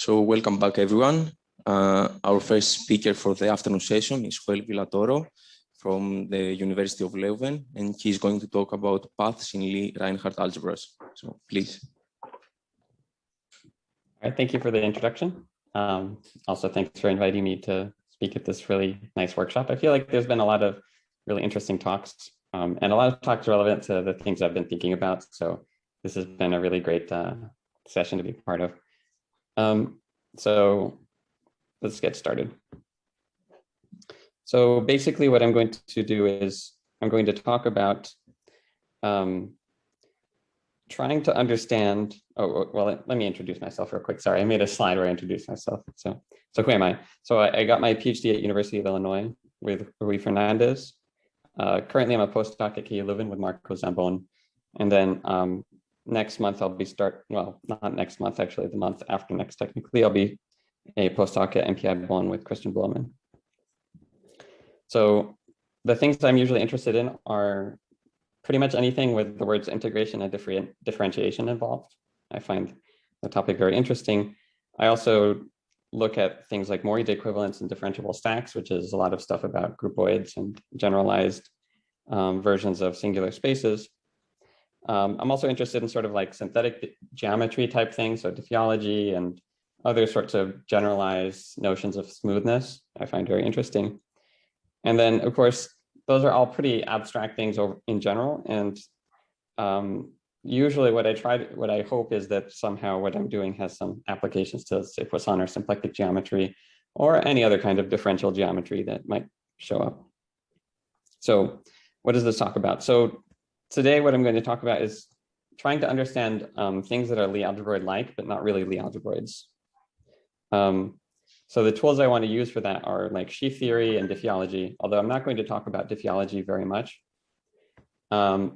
So welcome back, everyone. Our first speaker for the afternoon session is Villatoro from the University of Leuven, and he's going to talk about paths in Lie-Rinehart algebras. So please. All right, thank you for the introduction. Also, thanks for inviting me to speak at this really nice workshop. I feel like there's been a lot of really interesting talks and a lot of talks relevant to the things I've been thinking about. So this has been a really great session to be part of. So let's get started. So basically what I'm going to do is I'm going to talk about trying to understand, let me introduce myself real quick. Sorry, I made a slide where I introduced myself. So who am I? So I got my PhD at University of Illinois with Rui Fernandez. Currently I'm a postdoc at Leuven with Marco Zambon. And then next month I'll be not next month, actually, the month after next, technically, I'll be a postdoc at MPI Bonn with Christian Blumen. So the things I'm usually interested in are pretty much anything with the words integration and differentiation involved. I find the topic very interesting. I also look at things like Morida equivalence and differentiable stacks, which is a lot of stuff about groupoids and generalized versions of singular spaces. I'm also interested in sort of like synthetic geometry type things, so diffeology and other sorts of generalized notions of smoothness I find very interesting. And then, of course, those are all pretty abstract things in general. And usually what I hope is that somehow what I'm doing has some applications to, say, Poisson or symplectic geometry or any other kind of differential geometry that might show up. So what does this talk about? So today, what I'm going to talk about is trying to understand things that are Lie algebroid-like, but not really Lie algebroids. So the tools I want to use for that are like sheaf theory and diffeology, although I'm not going to talk about diffeology very much. So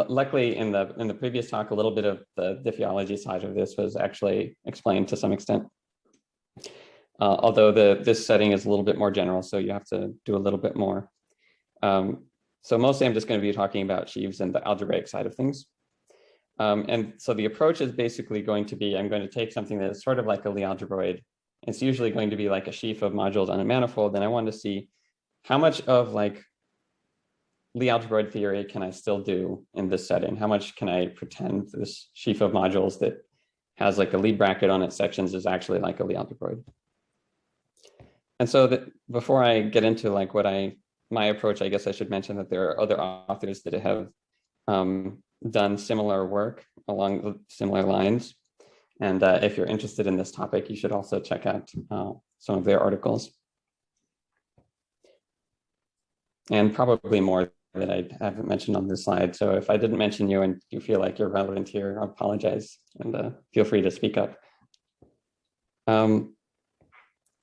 luckily in the previous talk, a little bit of the diffeology side of this was actually explained to some extent. Although this setting is a little bit more general, so you have to do a little bit more. So mostly I'm just going to be talking about sheaves and the algebraic side of things. And so the approach is basically going to be, I'm going to take something that is sort of like a Lie algebroid. It's usually going to be like a sheaf of modules on a manifold. And I want to see how much of like Lie algebroid theory can I still do in this setting? How much can I pretend this sheaf of modules that has like a Lie bracket on its sections is actually like a Lie algebroid? And so before I get into like my approach, I guess I should mention that there are other authors that have done similar work along similar lines. And if you're interested in this topic, you should also check out some of their articles. And probably more that I haven't mentioned on this slide. So if I didn't mention you and you feel like you're relevant here, I apologize, and feel free to speak up.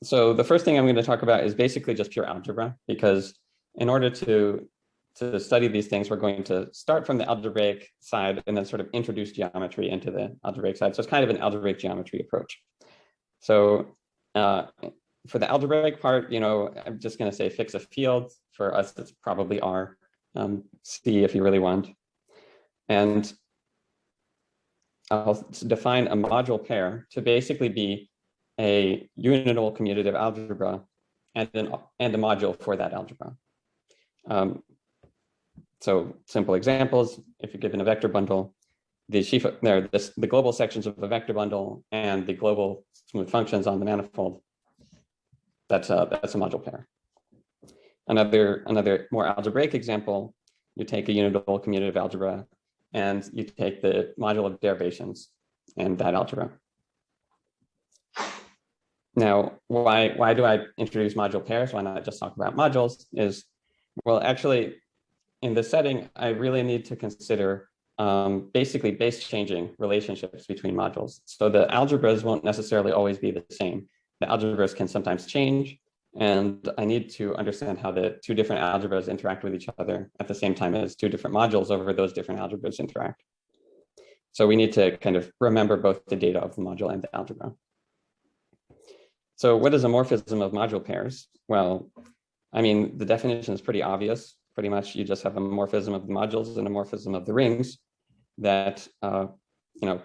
So the first thing I'm going to talk about is basically just pure algebra, because in order to study these things, we're going to start from the algebraic side and then sort of introduce geometry into the algebraic side. So it's kind of an algebraic geometry approach. So for the algebraic part, I'm just going to say fix a field. For us, it's probably R, C if you really want. And I'll define a module pair to basically be a unitable commutative algebra and a module for that algebra. So simple examples, if you're given a vector bundle, the global sections of the vector bundle and the global smooth functions on the manifold, that's a module pair. Another more algebraic example, you take a unitable commutative algebra and you take the module of derivations and that algebra. Now, why do I introduce module pairs? Why not just talk about modules? Well, actually, in this setting, I really need to consider basically base-changing relationships between modules. So the algebras won't necessarily always be the same. The algebras can sometimes change, and I need to understand how the two different algebras interact with each other at the same time as two different modules over those different algebras interact. So we need to kind of remember both the data of the module and the algebra. So what is a morphism of module pairs? Well, I mean, the definition is pretty obvious. Pretty much you just have a morphism of the modules and a morphism of the rings that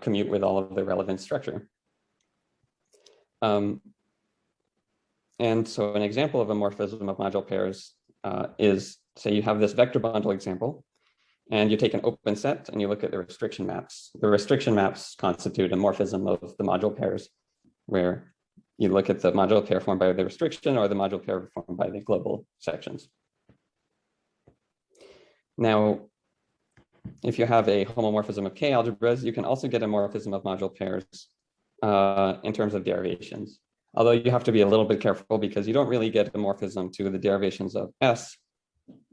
commute with all of the relevant structure. And so an example of a morphism of module pairs is, say you have this vector bundle example, and you take an open set and you look at the restriction maps. The restriction maps constitute a morphism of the module pairs, where you look at the module pair formed by the restriction or the module pair formed by the global sections. Now, if you have a homomorphism of K algebras, you can also get a morphism of module pairs in terms of derivations. Although you have to be a little bit careful because you don't really get a morphism to the derivations of S.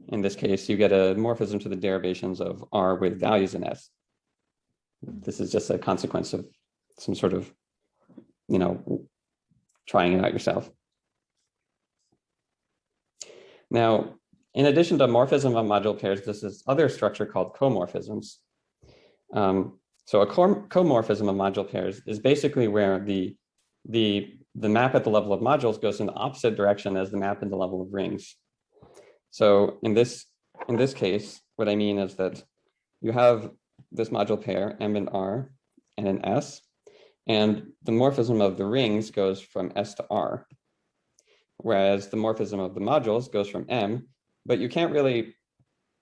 In this case, you get a morphism to the derivations of R with values in S. This is just a consequence of some sort of, trying it out yourself. Now, in addition to morphism of module pairs, there's this other structure called comorphisms. So a comorphism of module pairs is basically where the map at the level of modules goes in the opposite direction as the map in the level of rings. So in this case, what I mean is that you have this module pair, M and R, and an S, and the morphism of the rings goes from S to R, whereas the morphism of the modules goes from M, but you can't really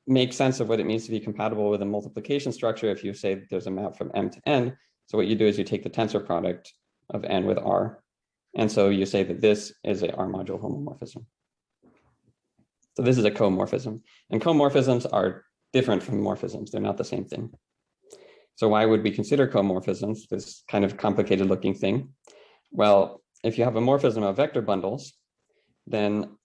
make sense of what it means to be compatible with a multiplication structure if you say that there's a map from M to N. So what you do is you take the tensor product of N with R, and so you say that this is a R module homomorphism. So this is a comorphism, and comorphisms are different from morphisms. They're not the same thing. So why would we consider comorphisms, this kind of complicated looking thing? Well, if you have a morphism of vector bundles, then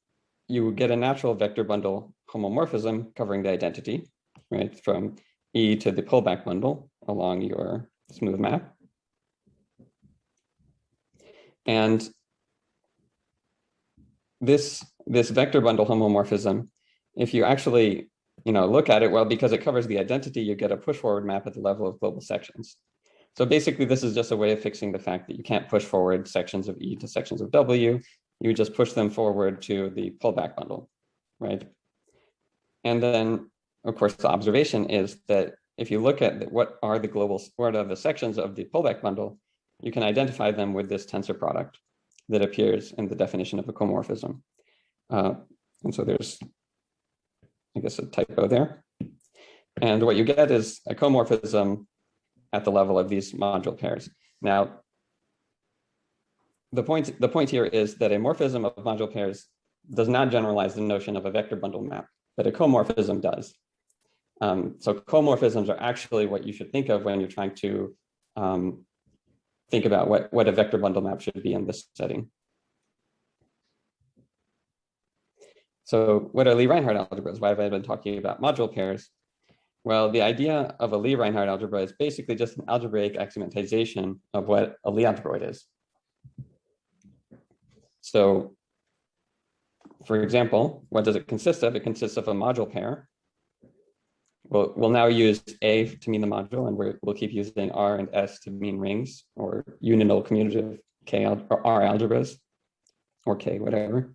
you get a natural vector bundle homomorphism covering the identity, right? From E to the pullback bundle along your smooth map. And this vector bundle homomorphism, if you actually look at it, well, because it covers the identity, you get a push forward map at the level of global sections. So basically, this is just a way of fixing the fact that you can't push forward sections of E to sections of W. You just push them forward to the pullback bundle, right? And then, of course, the observation is that if you look at what are the sections of the pullback bundle, you can identify them with this tensor product that appears in the definition of a comorphism. And so there's, I guess, a typo there. And what you get is a comorphism at the level of these module pairs. Now, the point here is that a morphism of module pairs does not generalize the notion of a vector bundle map, but a comorphism does. So comorphisms are actually what you should think of when you're trying to think about what a vector bundle map should be in this setting. So what are Lie-Rinehart algebras? Why have I been talking about module pairs? Well, the idea of a Lie-Rinehart algebra is basically just an algebraic axiomatization of what a Lie algebroid is. So, for example, what does it consist of? It consists of a module pair. We'll now use A to mean the module, and we'll keep using R and S to mean rings, or unional commutative K or R algebras, or K, whatever.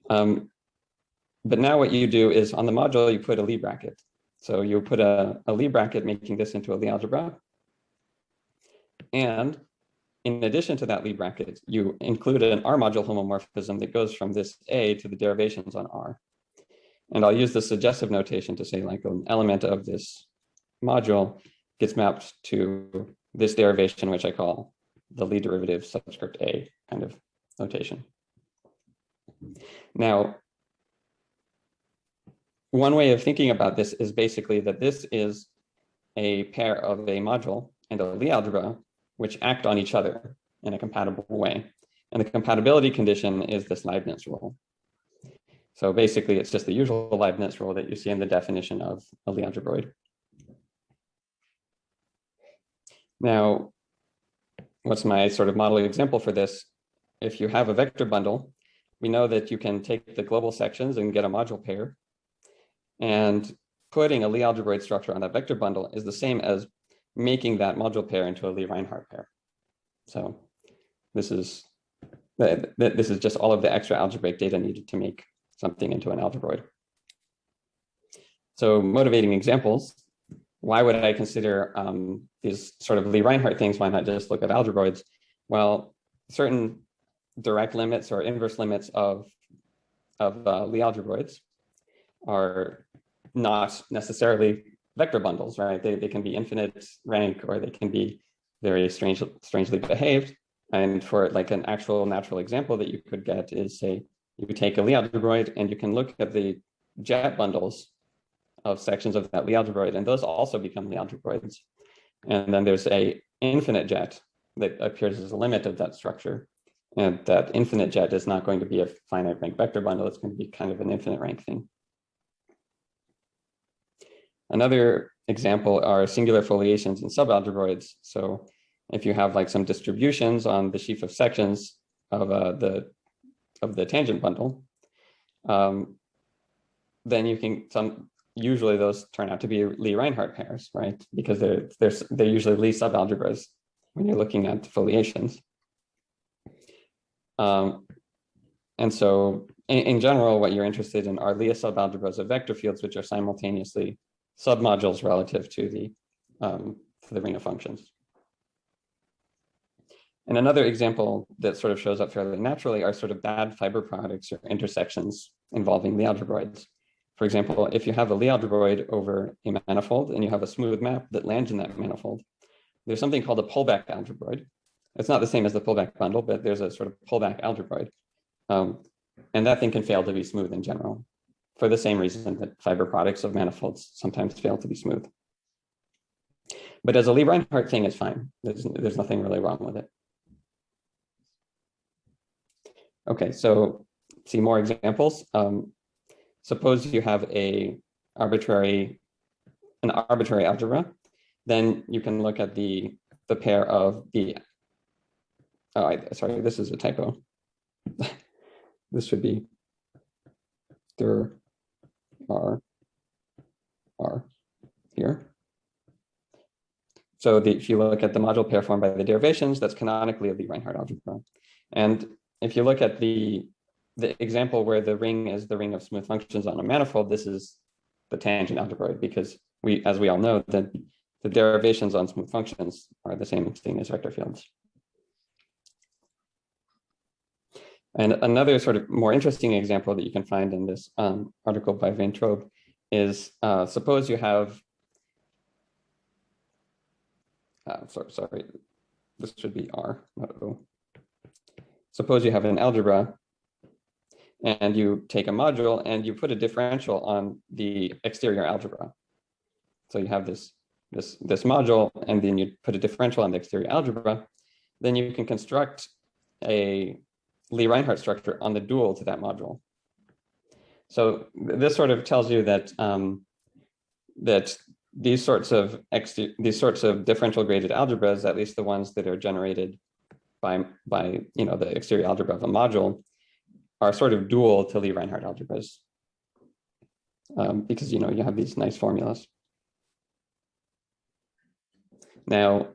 But now what you do is on the module, you put a Lie bracket. So you put a Lie bracket, making this into a Lie algebra. And in addition to that Lie bracket, you include an R module homomorphism that goes from this A to the derivations on R. And I'll use the suggestive notation to say like an element of this module gets mapped to this derivation, which I call the Lie derivative subscript A kind of notation. Now, one way of thinking about this is basically that this is a pair of a module and a Lie algebra which act on each other in a compatible way. And the compatibility condition is this Leibniz rule. So basically, it's just the usual Leibniz rule that you see in the definition of a Lie algebroid. Now, what's my sort of model example for this? If you have a vector bundle, we know that you can take the global sections and get a module pair. And putting a Lie algebroid structure on that vector bundle is the same as making that module pair into a Lie-Rinehart pair. So this is just all of the extra algebraic data needed to make something into an algebroid. So motivating examples, why would I consider these sort of Lie-Rinehart things? Why not just look at algebroids? Well, certain direct limits or inverse limits of Lie algebroids are not necessarily vector bundles, right? They can be infinite rank, or they can be very strangely behaved. And for like an actual natural example that you could get is, say, you take a Lie algebroid and you can look at the jet bundles of sections of that Lie algebroid, and those also become Lie algebroids. And then there's a infinite jet that appears as a limit of that structure. And that infinite jet is not going to be a finite rank vector bundle. It's going to be kind of an infinite rank thing. Another example are singular foliations in subalgebroids. So if you have like some distributions on the sheaf of sections of the tangent bundle, then you can usually those turn out to be Lie-Rinehart pairs, right? Because they're usually Lie subalgebras when you're looking at foliations. And so in general, what you're interested in are Lie subalgebras of vector fields, which are simultaneously submodules relative to the ring of functions. And another example that sort of shows up fairly naturally are sort of bad fiber products or intersections involving Lie algebroids. For example, if you have a Lie algebroid over a manifold and you have a smooth map that lands in that manifold, there's something called a pullback algebroid. It's not the same as the pullback bundle, but there's a sort of pullback algebroid. And that thing can fail to be smooth in general, for the same reason that fiber products of manifolds sometimes fail to be smooth. But as a Lie-Rinehart thing, it's fine. There's nothing really wrong with it. Okay, so see more examples. Suppose you have an arbitrary algebra, then you can look at the pair of the, sorry, this is a typo. This should be der R here. So if you look at the module pair formed by the derivations, that's canonically a Lie-Rinehart algebra. And if you look at the example where the ring is the ring of smooth functions on a manifold, this is the tangent algebroid, because as we all know, that the derivations on smooth functions are the same thing as vector fields. And another sort of more interesting example that you can find in this article by Van Trobe is, suppose you have, sorry, this should be R, not O. Suppose you have an algebra and you take a module and you put a differential on the exterior algebra. So you have this module, and then you put a differential on the exterior algebra, then you can construct a Lie-Rinehart structure on the dual to that module. So this sort of tells you that that these sorts of differential graded algebras, at least the ones that are generated by the exterior algebra of a module, are sort of dual to Lie-Rinehart algebras, because you have these nice formulas. Now,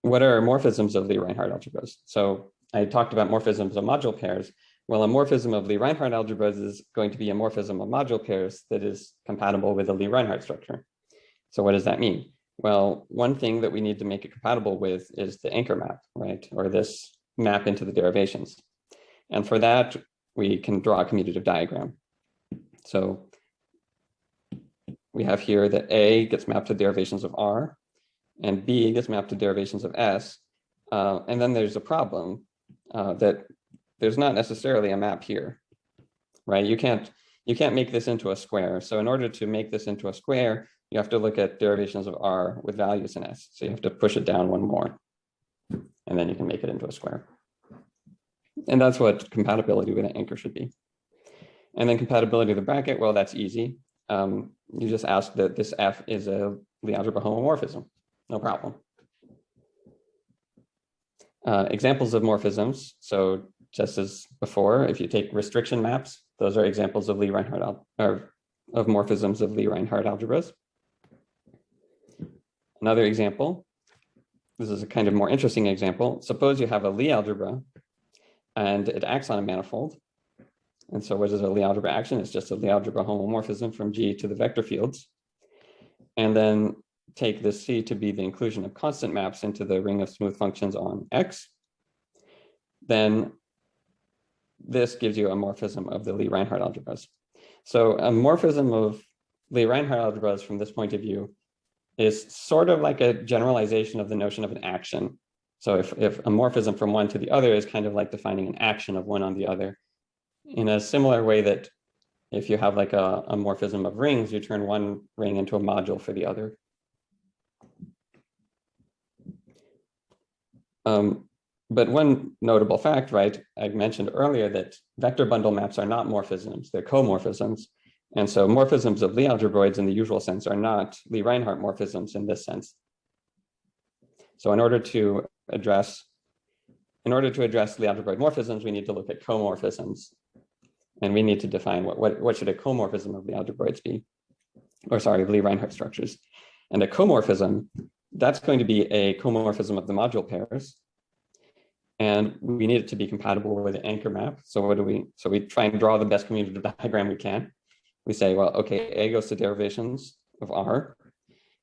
what are morphisms of Lie-Rinehart algebras? So I talked about morphisms of module pairs. Well, a morphism of Lie-Rinehart algebras is going to be a morphism of module pairs that is compatible with a Lie-Rinehart structure. So what does that mean? Well, one thing that we need to make it compatible with is the anchor map, right? Or this map into the derivations. And for that, we can draw a commutative diagram. So we have here that A gets mapped to derivations of R, and B gets mapped to derivations of S. And then there's a problem that there's not necessarily a map here, right? You can't make this into a square. So in order to make this into a square, you have to look at derivations of R with values in S. So you have to push it down one more, and then you can make it into a square. And that's what compatibility with an anchor should be. And then compatibility with the bracket, well, that's easy. You just ask that this F is a Lie algebra homomorphism, no problem. Examples of morphisms. So just as before, if you take restriction maps, those are examples of Lie-Rinehart of morphisms of Lie-Rinehart algebras. Another example, this is a kind of more interesting example. Suppose you have a Lie algebra and it acts on a manifold. And so what is a Lie algebra action? It's just a Lie algebra homomorphism from G to the vector fields. And then take this C to be the inclusion of constant maps into the ring of smooth functions on X. then this gives you a morphism of the Lie-Rinehart algebras. So a morphism of Lie-Rinehart algebras from this point of view is sort of like a generalization of the notion of an action. So if a morphism from one to the other is kind of like defining an action of one on the other, in a similar way that if you have like a morphism of rings, you turn one ring into a module for the other. But one notable fact, right, I mentioned earlier that vector bundle maps are not morphisms, they're comorphisms. And so morphisms of Lie algebroids in the usual sense are not Lie-Rinehart morphisms in this sense. So in order to address Lie algebroid morphisms, we need to look at comorphisms. And we need to define what should a comorphism of Lie algebroids be, or sorry, Lie-Rinehart structures. And a comorphism, that's going to be a comorphism of the module pairs. And we need it to be compatible with the anchor map. So we try and draw the best commutative diagram we can. We say, well, okay, A goes to derivations of R.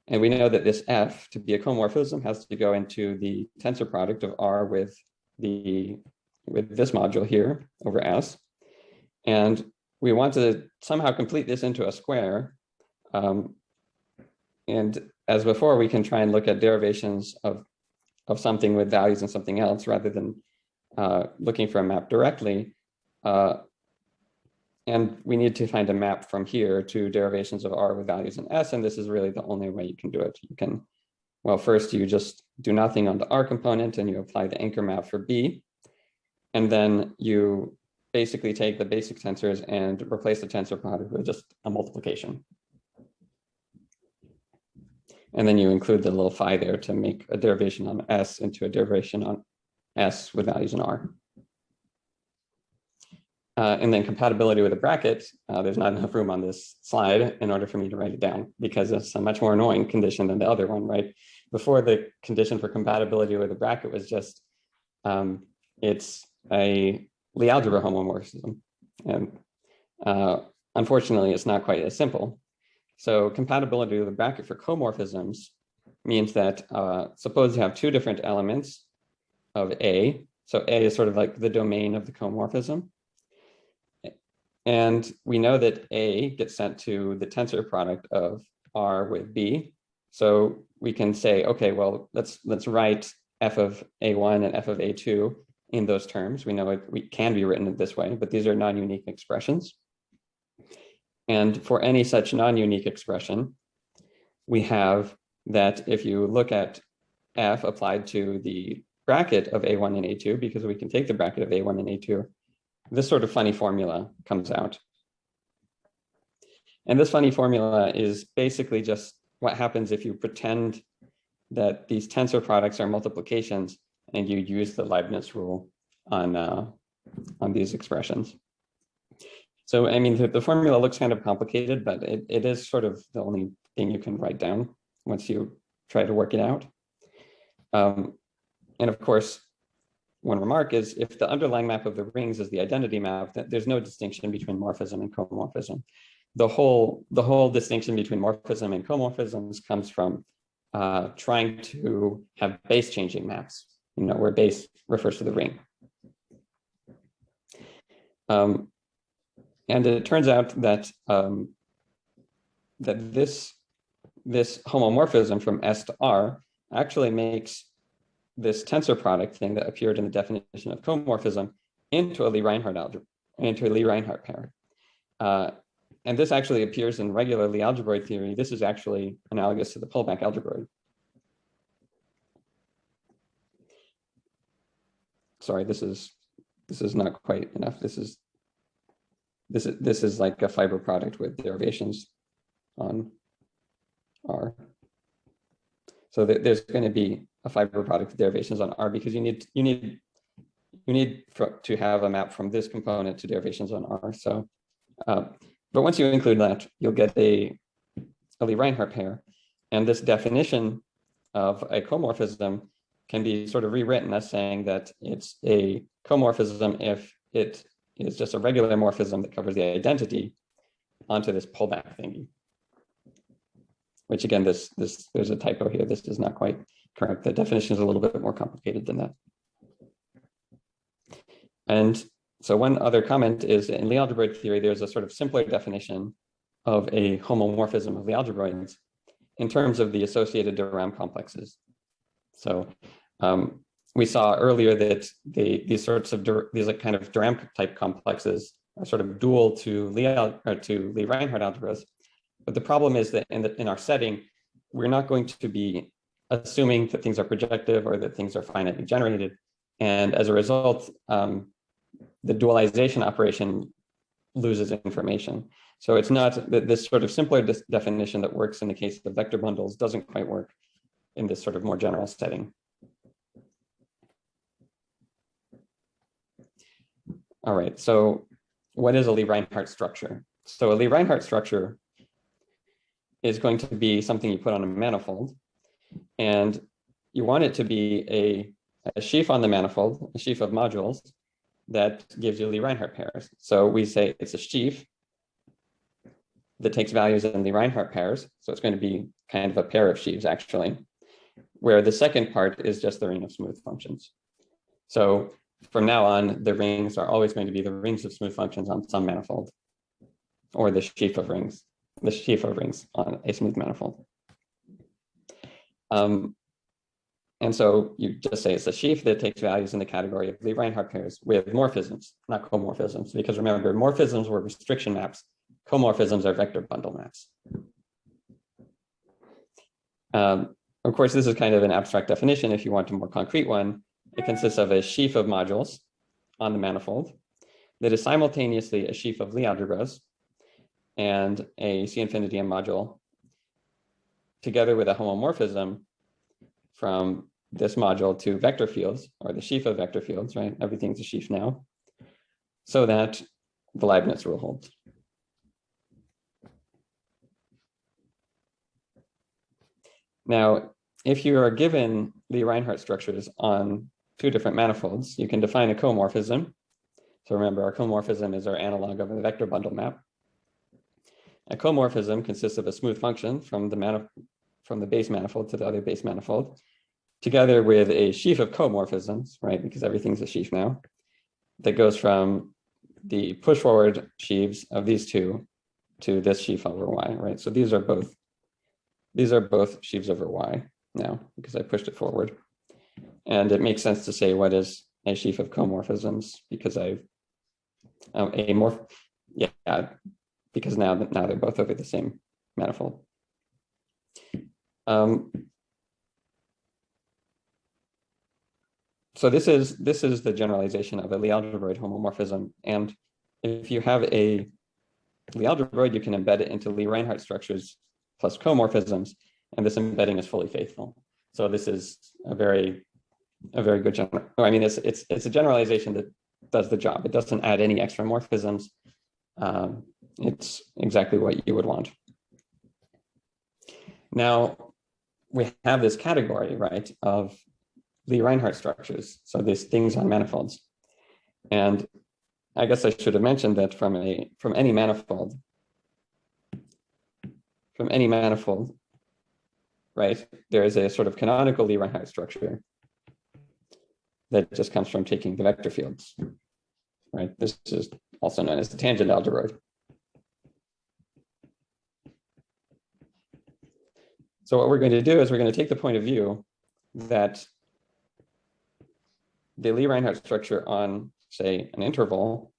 And we know that this F, to be a comorphism, has to go into the tensor product of R with this module here over S. And we want to somehow complete this into a square. And as before, we can try and look at derivations of something with values in something else rather than looking for a map directly. And we need to find a map from here to derivations of R with values in S. And this is really the only way you can do it. You can, well, first you just do nothing on the R component and you apply the anchor map for B. And then you basically take the basic tensors and replace the tensor product with just a multiplication. And then you include the little phi there to make a derivation on S into a derivation on S with values in R. And then compatibility with a bracket, there's not enough room on this slide in order for me to write it down because it's a much more annoying condition than the other one, right? Before, the condition for compatibility with a bracket was just, it's a Lie algebra homomorphism. And unfortunately, it's not quite as simple. So compatibility with a bracket for comorphisms means that suppose you have two different elements of A. So A is sort of like the domain of the comorphism. And we know that A gets sent to the tensor product of R with B. So we can say, okay, well, let's write f of A1 and f of A2 in those terms. We know it can be written this way, but these are non-unique expressions. And for any such non-unique expression, we have that if you look at f applied to the bracket of A1 and A2, because we can take the bracket of A1 and A2, this sort of funny formula comes out. And this funny formula is basically just what happens if you pretend that these tensor products are multiplications and you use the Leibniz rule on these expressions. So, I mean, the formula looks kind of complicated, but it is sort of the only thing you can write down once you try to work it out. And of course, one remark is if the underlying map of the rings is the identity map, that there's no distinction between morphism and comorphism. The whole distinction between morphism and comorphisms comes from trying to have base changing maps, where base refers to the ring. And it turns out that that this homomorphism from S to R actually makes this tensor product thing that appeared in the definition of comorphism into a Lie-Rinehart algebra, into a Lie-Rinehart pair. And this actually appears in regular Lie algebroid theory. This is actually analogous to the pullback algebroid. Sorry, this is not quite enough. This is like a fiber product with derivations on R. So there's going to be a fiber product with derivations on R because you need to have a map from this component to derivations on R. So, but once you include that, you'll get a Lie-Rinehart pair, and this definition of a comorphism can be sort of rewritten as saying that it's a comorphism if it is just a regular morphism that covers the identity onto this pullback thingy. Which again, there's a typo here. This is not quite correct. The definition is a little bit more complicated than that. And so one other comment is in Lie algebroid theory, there's a sort of simpler definition of a homomorphism of the algebroids in terms of the associated de Rham complexes. So we saw earlier that these kind of de Rham type complexes are sort of dual to Lie-Rinehart algebras. But the problem is that in our setting, we're not going to be assuming that things are projective or that things are finitely generated. And as a result, the dualization operation loses information. So it's not that this sort of simpler definition that works in the case of vector bundles doesn't quite work in this sort of more general setting. All right, so what is a Lie-Rinehart structure? So a Lie-Rinehart structure is going to be something you put on a manifold, and you want it to be a sheaf on the manifold, a sheaf of modules that gives you Lie-Rinehart pairs. So we say it's a sheaf that takes values in Lie-Rinehart pairs. So it's going to be kind of a pair of sheaves actually, where the second part is just the ring of smooth functions. So from now on, the rings are always going to be the rings of smooth functions on some manifold, or the sheaf of rings on a smooth manifold. And so you just say it's a sheaf that takes values in the category of Lie-Rinehart pairs with morphisms, not comorphisms, because remember, morphisms were restriction maps. Comorphisms are vector bundle maps. Of course, this is kind of an abstract definition. If you want a more concrete one, it consists of a sheaf of modules on the manifold that is simultaneously a sheaf of Lie algebras and a C-infinity M module, together with a homomorphism from this module to vector fields, or the sheaf of vector fields, right? Everything's a sheaf now, so that the Leibniz rule holds. Now, if you are given Lie-Rinehart structures on two different manifolds, you can define a comorphism. So remember, our comorphism is our analog of a vector bundle map. A comorphism consists of a smooth function from the base manifold to the other base manifold, together with a sheaf of comorphisms, right? Because everything's a sheaf now, that goes from the push forward sheaves of these two to this sheaf over Y, right? So these are both sheaves over Y now, because I pushed it forward. And it makes sense to say what is a sheaf of comorphisms, because because now they're both over the same manifold. So this is the generalization of a Lie algebroid homomorphism. And if you have a Lie algebroid, you can embed it into Lie-Rinehart structures plus comorphisms, and this embedding is fully faithful. So this is a very good general. I mean, it's a generalization that does the job. It doesn't add any extra morphisms. It's exactly what you would want. Now we have this category, right, of Lie-Rinehart structures. So these things on manifolds, and I guess I should have mentioned that from any manifold, right, there is a sort of canonical Lie-Rinehart structure that just comes from taking the vector fields, right? This is also known as the tangent algebroid. So what we're going to do is we're going to take the point of view that the Lie-Rinehart structure on, say, an interval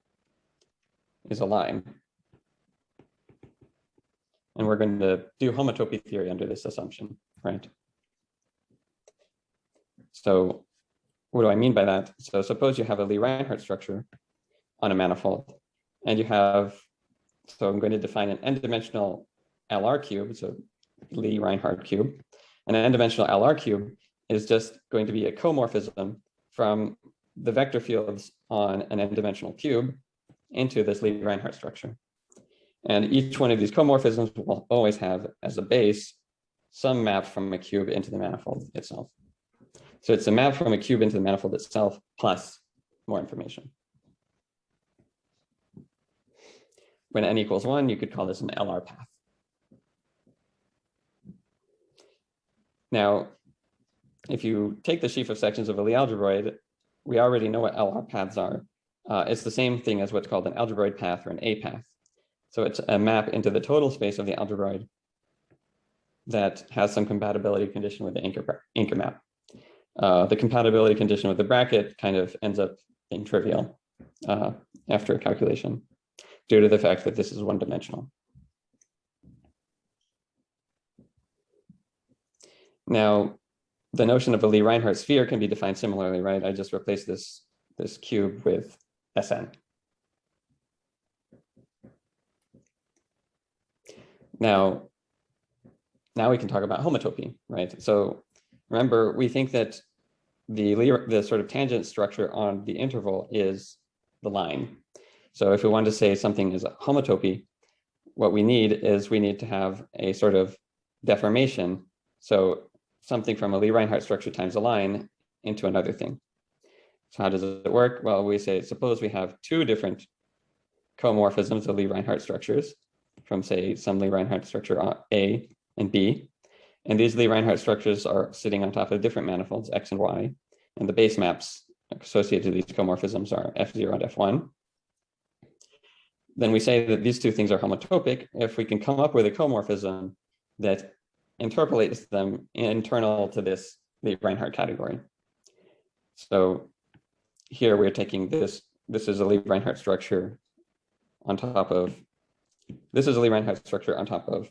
is a line. And we're going to do homotopy theory under this assumption, right? So what do I mean by that? So suppose you have a Lie-Rinehart structure on a manifold, and you have, so I'm going to define an n-dimensional LR cube, so Lie-Rinehart cube. And an n-dimensional LR cube is just going to be a comorphism from the vector fields on an n-dimensional cube into this Lie-Rinehart structure. And each one of these comorphisms will always have as a base some map from a cube into the manifold itself. So it's a map from a cube into the manifold itself plus more information. When n equals 1, you could call this an LR path. Now, if you take the sheaf of sections of a Lie algebroid, we already know what LR paths are. it's the same thing as what's called an algebroid path or an A path. So it's a map into the total space of the algebroid that has some compatibility condition with the anchor map. The compatibility condition with the bracket kind of ends up being trivial after a calculation due to the fact that this is one-dimensional. Now, the notion of a Lie-Rinehart sphere can be defined similarly, right? I just replaced this cube with Sn. Now we can talk about homotopy, right? So remember, we think that the sort of tangent structure on the interval is the line. So if we want to say something is a homotopy, what we need to have a sort of deformation. So something from a Lie-Rinehart structure times a line into another thing. So how does it work? Well, we say, suppose we have two different comorphisms of Lie-Rinehart structures from, say, some Lie-Rinehart structure A and B. And these Lie-Rinehart structures are sitting on top of different manifolds, X and Y. And the base maps associated to these comorphisms are F0 and F1. Then we say that these two things are homotopic if we can come up with a comorphism that interpolates them internal to this Lie-Rinehart category. So here we're taking this is a Lie-Rinehart structure on top of, this is a Lie-Rinehart structure on top of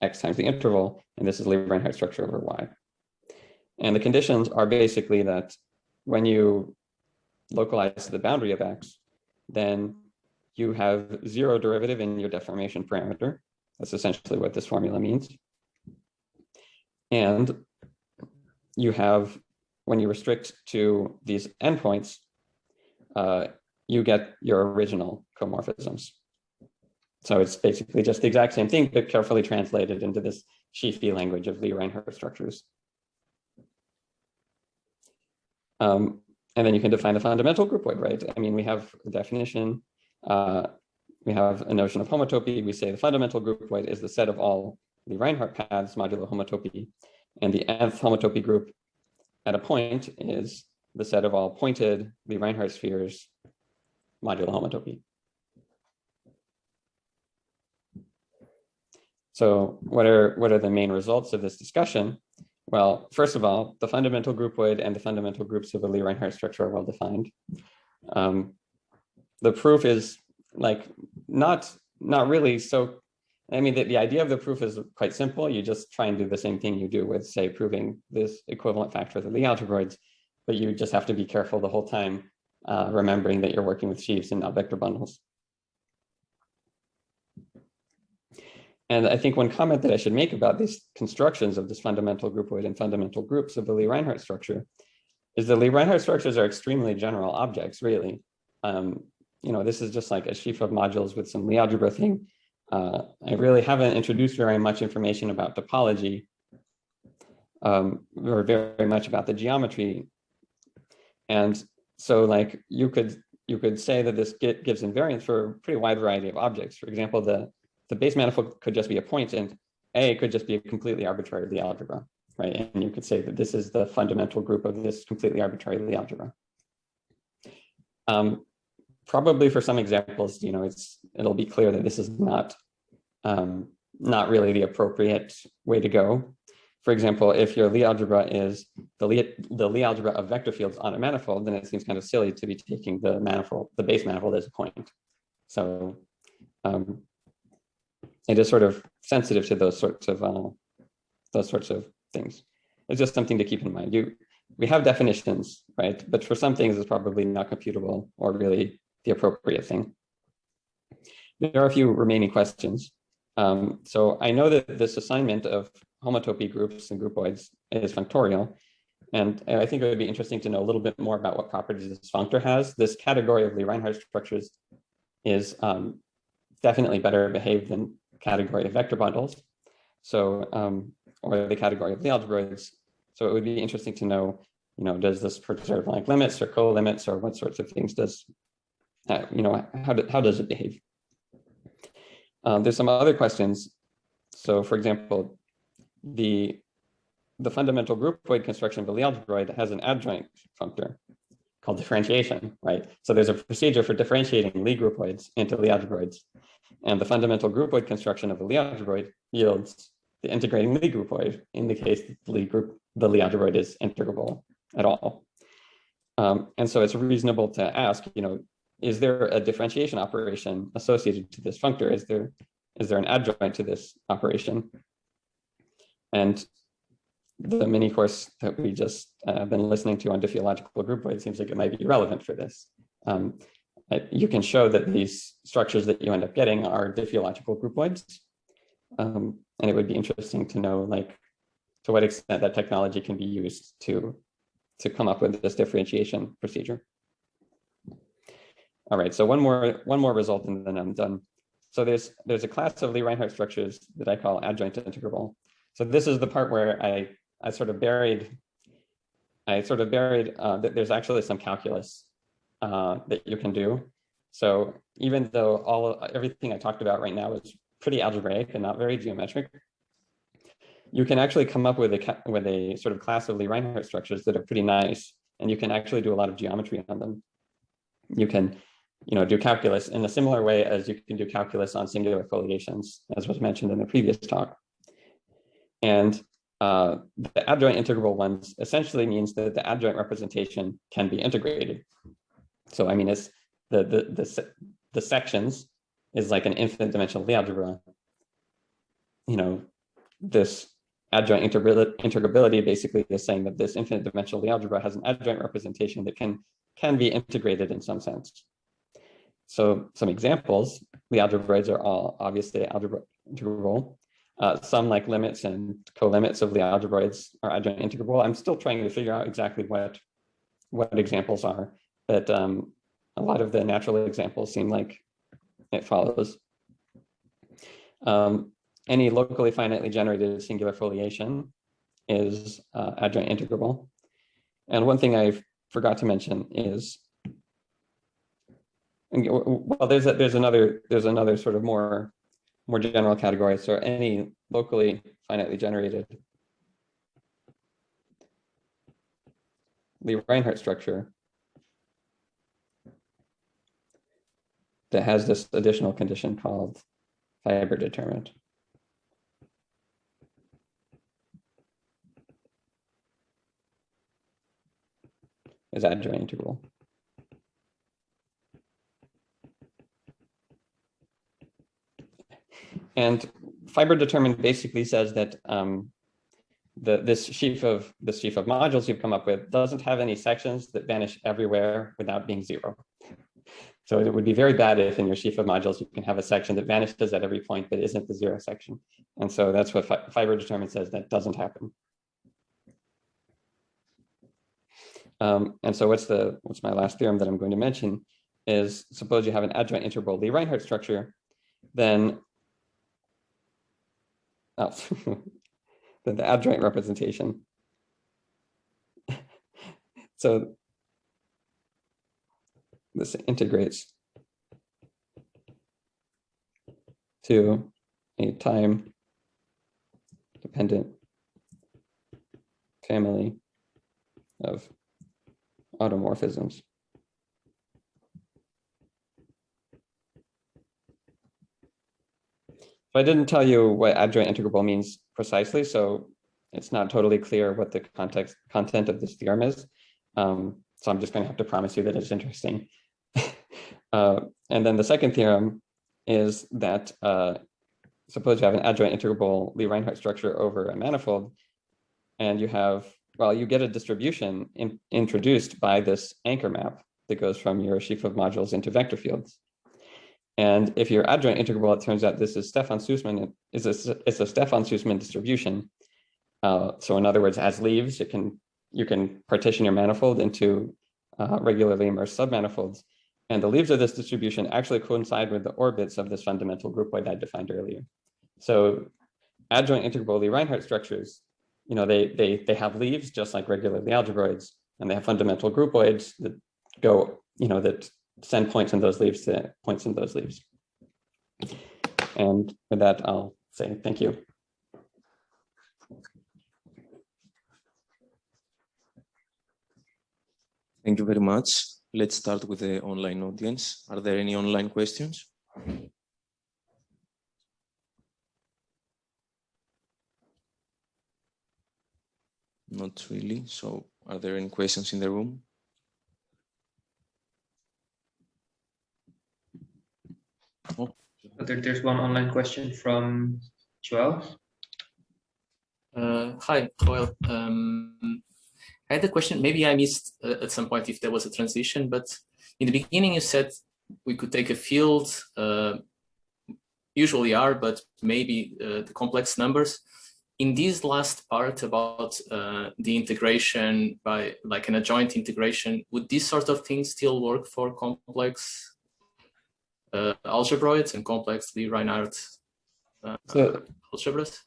X times the interval, and this is a Lie-Rinehart structure over Y. And the conditions are basically that when you localize to the boundary of X, then you have zero derivative in your deformation parameter. That's essentially what this formula means. And you have, when you restrict to these endpoints, you get your original comorphisms. So it's basically just the exact same thing, but carefully translated into this sheafy language of Lie-Rinehart structures. And then you can define the fundamental groupoid, right? I mean, we have a definition. We have a notion of homotopy. We say the fundamental groupoid is the set of all Lie-Rinehart paths modulo homotopy. And the nth homotopy group at a point is the set of all pointed Lie-Rinehart spheres modulo homotopy. So what are the main results of this discussion? Well, first of all, the fundamental groupoid and the fundamental groups of the Lie-Rinehart structure are well defined. The proof is like not really so. I mean, the idea of the proof is quite simple. You just try and do the same thing you do with, say, proving this equivalent factor of the Lie algebroids, but you just have to be careful the whole time, remembering that you're working with sheaves and not vector bundles. And I think one comment that I should make about these constructions of this fundamental groupoid and fundamental groups of the Lie-Rinehart structure is the Lie-Rinehart structures are extremely general objects, really. You know, this is just like a sheaf of modules with some Lie algebra thing. I really haven't introduced very much information about topology or very much about the geometry. And so like you could say that this gives invariance for a pretty wide variety of objects. For example, the base manifold could just be a point and A could just be a completely arbitrary Lie algebra, right? And you could say that this is the fundamental group of this completely arbitrary Lie algebra. Probably for some examples, you know, it'll be clear that this is not really the appropriate way to go. For example, if your Lie algebra is the Lie algebra of vector fields on a manifold, then it seems kind of silly to be taking the base manifold as a point. So it is sort of sensitive to those sorts of things. It's just something to keep in mind. We have definitions, right? But for some things, it's probably not computable or really the appropriate thing. There are a few remaining questions. So I know that this assignment of homotopy groups and groupoids is functorial. And I think it would be interesting to know a little bit more about what properties this functor has. This category of Lie-Rinehart structures is definitely better behaved than category of vector bundles. So, or the category of Lie algebroids. So it would be interesting to know, you know, does this preserve like limits or co-limits, or what sorts of things does, you know, how does it behave? There's some other questions. So for example, the fundamental groupoid construction of a Lie algebroid has an adjoint functor called differentiation, right? So there's a procedure for differentiating Lie groupoids into Lie algebroids. And the fundamental groupoid construction of the Lie algebroid yields the integrating Lie groupoid in the case that the Lie algebroid is integrable at all. And so it's reasonable to ask, is there a differentiation operation associated to this functor? Is there an adjoint to this operation? And the mini course that we just been listening to on diffeological groupoids seems like it might be relevant for this. You can show that these structures that you end up getting are diffeological groupoids. And it would be interesting to know, to what extent that technology can be used to come up with this differentiation procedure. All right, so one more result and then I'm done. So there's a class of Lie-Rinehart structures that I call adjoint integrable. So this is the part where I sort of buried that there's actually some calculus that you can do. So even though everything I talked about right now is pretty algebraic and not very geometric, you can actually come up with a sort of class of Lie-Rinehart structures that are pretty nice, and you can actually do a lot of geometry on them. You can, do calculus in a similar way as you can do calculus on singular foliations, as was mentioned in the previous talk. And the adjoint integrable ones essentially means that the adjoint representation can be integrated. So I mean, it's the sections is like an infinite dimensional Lie algebra. This adjoint integrability basically is saying that this infinite dimensional Lie algebra has an adjoint representation that can be integrated in some sense. So some examples, Lie algebroids are all obviously algebra integrable. Some like limits and co-limits of Lie algebroids are adjoint integrable. I'm still trying to figure out exactly what examples are, but a lot of the natural examples seem like it follows. Any locally finitely generated singular foliation is adjoint integrable. And one thing I forgot to mention is, well, there's another sort of more general category. So any locally finitely generated Lie-Rinehart structure that has this additional condition called fiber determinant. Is adjoint integral. And fiber determinant basically says that this sheaf of modules you've come up with doesn't have any sections that vanish everywhere without being zero. So it would be very bad if in your sheaf of modules you can have a section that vanishes at every point but isn't the zero section. And so that's what fiber determinant says that doesn't happen. And so what's my last theorem that I'm going to mention is, suppose you have an adjoint integrable Lie-Rinehart structure, then the adjoint representation. So this integrates to a time dependent family of automorphisms. So I didn't tell you what adjoint integrable means precisely, so it's not totally clear what the content of this theorem is. So I'm just going to have to promise you that it's interesting. And then the second theorem is that suppose you have an adjoint integrable Lie-Rinehart structure over a manifold, and you get a distribution introduced by this anchor map that goes from your sheaf of modules into vector fields. And if you're adjoint integrable, it turns out this is Stefan-Sussman. It's a Stefan-Sussman distribution. So in other words, as leaves, you can partition your manifold into regularly immersed submanifolds. And the leaves of this distribution actually coincide with the orbits of this fundamental groupoid I defined earlier. So adjoint integrable Lie-Rinehart structures, they have leaves just like regular Lie algebroids, and they have fundamental groupoids that go, that send points in those leaves to points in those leaves. And with that, I'll say thank you. Thank you very much. Let's start with the online audience. Are there any online questions? Not really. So are there any questions in the room? Oh. There's one online question from Joel. Hi, Joel. I had a question. Maybe I missed at some point if there was a transition, but in the beginning you said we could take a field, usually R, but maybe the complex numbers. In this last part about the integration by like an adjoint integration, would this sort of thing still work for complex algebroids and complex Lie-Rinehart algebras?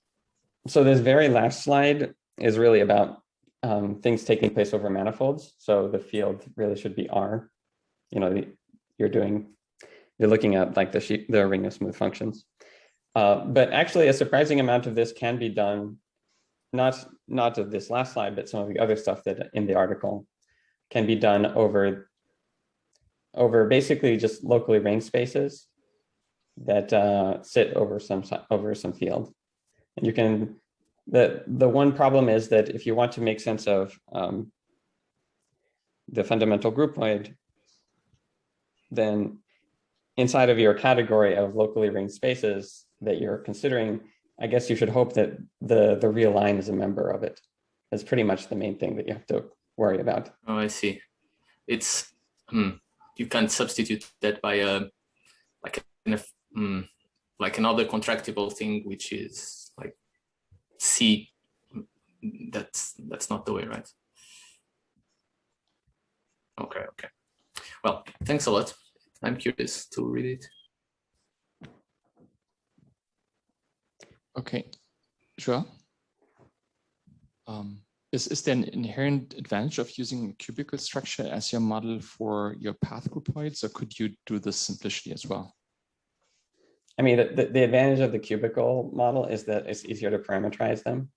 So this very last slide is really about things taking place over manifolds. So the field really should be R. You know, you're looking at like the ring of smooth functions. But actually a surprising amount of this can be done, not of this last slide, but some of the other stuff that in the article can be done over basically just locally range spaces that sit over some field. And you can, the one problem is that if you want to make sense of the fundamental groupoid, then inside of your category of locally ranged spaces that you're considering, I guess you should hope that the real line is a member of it. That's pretty much the main thing that you have to worry about. Oh, I see. It's you can't substitute that by like another contractible thing, which is like C. That's not the way, right? Okay. Well, thanks a lot. I'm curious to read it. Okay, Joel. Is there an inherent advantage of using a cubical structure as your model for your path groupoids, or could you do this simplicity as well? I mean, the advantage of the cubical model is that it's easier to parameterize them,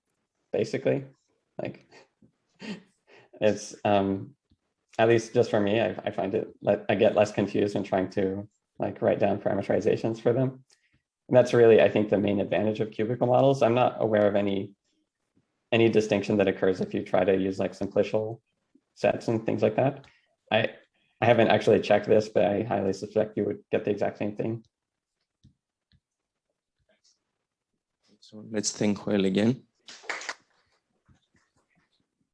basically. Like, it's, at least just for me, I find it, I get less confused when trying to like write down parameterizations for them. And that's really, I think, the main advantage of cubical models. I'm not aware of any distinction that occurs if you try to use like simplicial sets and things like that. I haven't actually checked this, but I highly suspect you would get the exact same thing. So let's thank Joel again.